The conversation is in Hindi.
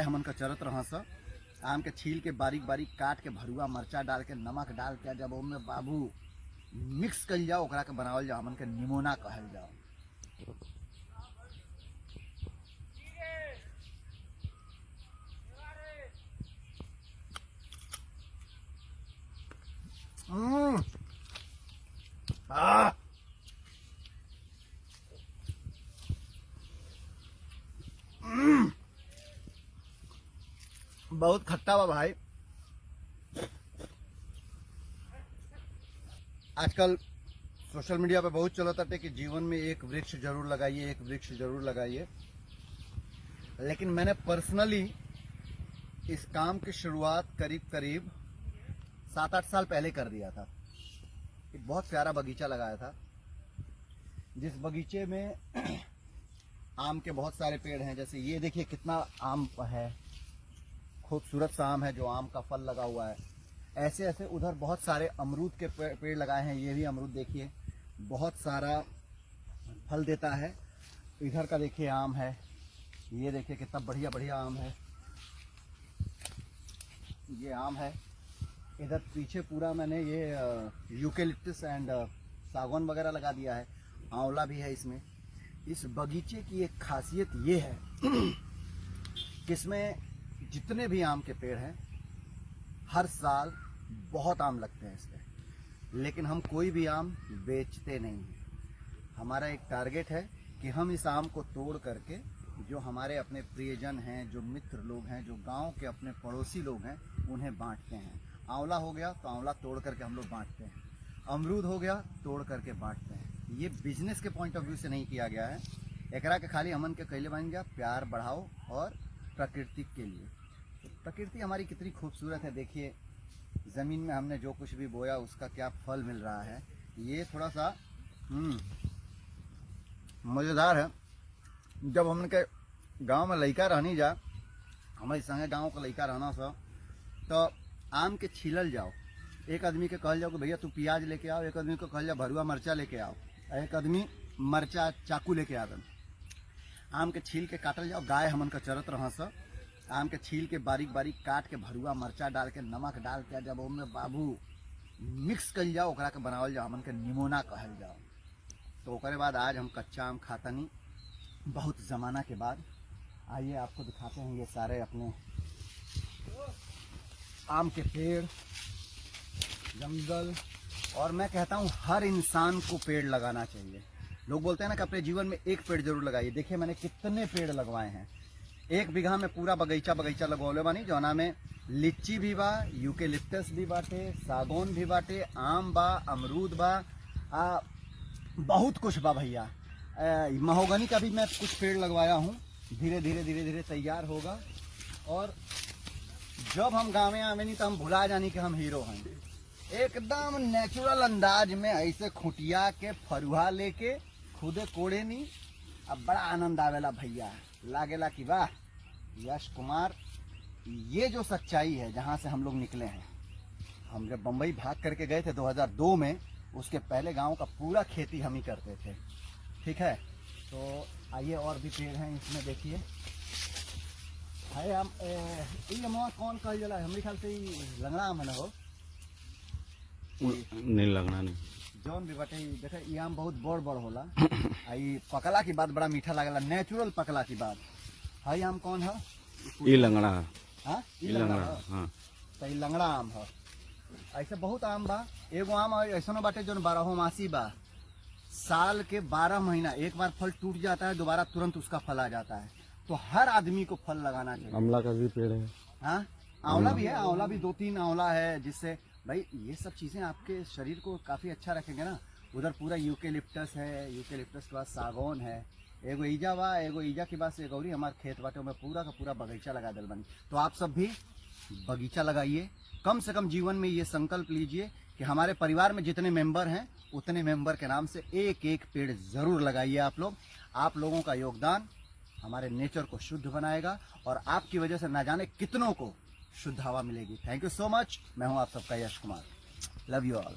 हमन का चरत रहा सा। आम के छील के बारीक बारीक काट के भरुआ मरचा डाल के नमक डाल के जब ओमे बाबू मिक्स कल जाओ ओकरा के बनावल जाओ हमन के निमोना कहल जाओ। आ बहुत खट्टा बा भाई। आजकल सोशल मीडिया पे बहुत चलता है कि जीवन में एक वृक्ष जरूर लगाइए, एक वृक्ष जरूर लगाइए। लेकिन मैंने पर्सनली इस काम की शुरुआत करीब 7-8 साल पहले कर दिया था। एक बहुत प्यारा बगीचा लगाया था, जिस बगीचे में आम के बहुत सारे पेड़ हैं। जैसे ये देखिए कितना आम है, खूबसूरत सा आम है जो आम का फल लगा हुआ है। ऐसे ऐसे उधर बहुत सारे अमरूद के पेड़ लगाए हैं। ये भी अमरूद देखिए बहुत सारा फल देता है। इधर का देखिए आम है, ये देखिए कितना बढ़िया बढ़िया आम है। ये आम है। इधर पीछे पूरा मैंने ये यूकेलिप्टस एंड सागौन वगैरह लगा दिया है। आंवला भी है इसमें। इस बगीचे की एक खासियत ये है कि इसमें जितने भी आम के पेड़ हैं हर साल बहुत आम लगते हैं इसमें। लेकिन हम कोई भी आम बेचते नहीं हैं। हमारा एक टारगेट है कि हम इस आम को तोड़ करके जो हमारे अपने प्रियजन हैं, जो मित्र लोग हैं, जो गांव के अपने पड़ोसी लोग हैं, उन्हें बांटते हैं। आंवला हो गया तो आंवला तोड़ करके हम लोग बांटते हैं। अमरूद हो गया तोड़ करके बांटते हैं। ये बिजनेस के पॉइंट ऑफ व्यू से नहीं किया गया है। एकरा के खाली हमन के कैले बन गया प्यार बढ़ाओ और प्रकृति के लिए। तो प्रकृति हमारी कितनी खूबसूरत है। देखिए ज़मीन में हमने जो कुछ भी बोया उसका क्या फल मिल रहा है। ये थोड़ा सा मज़ेदार है। जब हमने के गांव में लड़का रहनी जा, हमारे संगे गांव का लड़का रहना सा, तो आम के छीलल जाओ। एक आदमी के कहल जाओ कि भैया तू प्याज लेके आओ, एक आदमी को कहल जाओ भरुआ मरचा लेके आओ, एक आदमी मरचा चाकू लेके आदम। आम के छील के काटल जाओ। गाय हमन का चरत रहा सा। आम के छील के बारीक बारीक काट के भरुआ मरचा डाल के नमक डाल के जब ओमे बाबू मिक्स कल जाओ ओकरा के बनावल जाओ हमन के निमोना कहल जाओ। तो ओकरे बाद आज हम कच्चा आम खातनी बहुत ज़माना के बाद। आइए आपको दिखाते हैं ये सारे अपने आम के पेड़, जंगल। और मैं कहता हूँ हर इंसान को पेड़ लगाना चाहिए। लोग बोलते हैं ना कि अपने जीवन में एक पेड़ जरूर लगाइए। देखिए मैंने कितने पेड़ लगवाए हैं। 1 बीघा में पूरा बगीचा लगवले बानी, जौना में लीची भी बा, यूकेलिप्टस भी बाटे, सागौन भी बाटे, आम बा, अमरूद बा, बहुत कुछ बा भैया। महोगनी का भी मैं कुछ पेड़ लगवाया हूँ। धीरे धीरे तैयार होगा। और जब हम गाँव में आवे नहीं तो हम भुला जानी कि हम हीरो हैं। एकदम नेचुरल अंदाज में ऐसे खुटिया के फरुहा लेके खुदे कोड़े नहीं। अब बड़ा आनंद आवेला भैया। लागेला कि वाह यश कुमार, ये जो सच्चाई है जहाँ से हम लोग निकले हैं। हम जब बम्बई भाग करके गए थे 2002 में, उसके पहले गांव का पूरा खेती हम ही करते थे। ठीक है, तो आइए और भी पेड़ हैं इसमें। देखिए है हम ये कौन कह जाला, हमारे ख्याल से लंगड़ा आम है ना। हो नहीं लगना नहीं जौन भी बटे देखे ये आम बहुत बड़ होला। आई पकला की बात बड़ा मीठा लागला, नेचुरल पकला की बात। हाई आम कौन है? ये लंगड़ा है। हाँ ये लंगड़ा हाँ। तो ये लंगड़ा आम है। ऐसे बहुत आम बा। एगो आम ऐसा बाटे जो 12 मासी बा। साल के 12 महीना एक बार फल टूट जाता है, दोबारा तुरंत उसका फल आ जाता है। तो हर आदमी को फल लगाना चाहिए। आंवला का भी पेड़ है। हाँ आंवला भी है। आंवला भी 2-3 आंवला है, जिससे भाई ये सब चीजें आपके शरीर को काफी अच्छा रखेंगे ना। उधर पूरा यूकेलिप्टस है, यूकेलिप्टस के बाद सागौन है, एगो ईजा बा, एगो ईजा के बाद से गौरी हमारे खेत बाटे में पूरा का पूरा बगीचा लगा दिल बनी। तो आप सब भी बगीचा लगाइए। कम से कम जीवन में ये संकल्प लीजिए कि हमारे परिवार में जितने मेंबर हैं उतने मेंबर के नाम से एक पेड़ जरूर लगाइए आप लोग। आप लोगों का योगदान हमारे नेचर को शुद्ध बनाएगा और आपकी वजह से ना जाने कितनों को शुद्ध हवा मिलेगी। Thank you so much. मैं हूं आप सबका Yash Kumar. Love you all.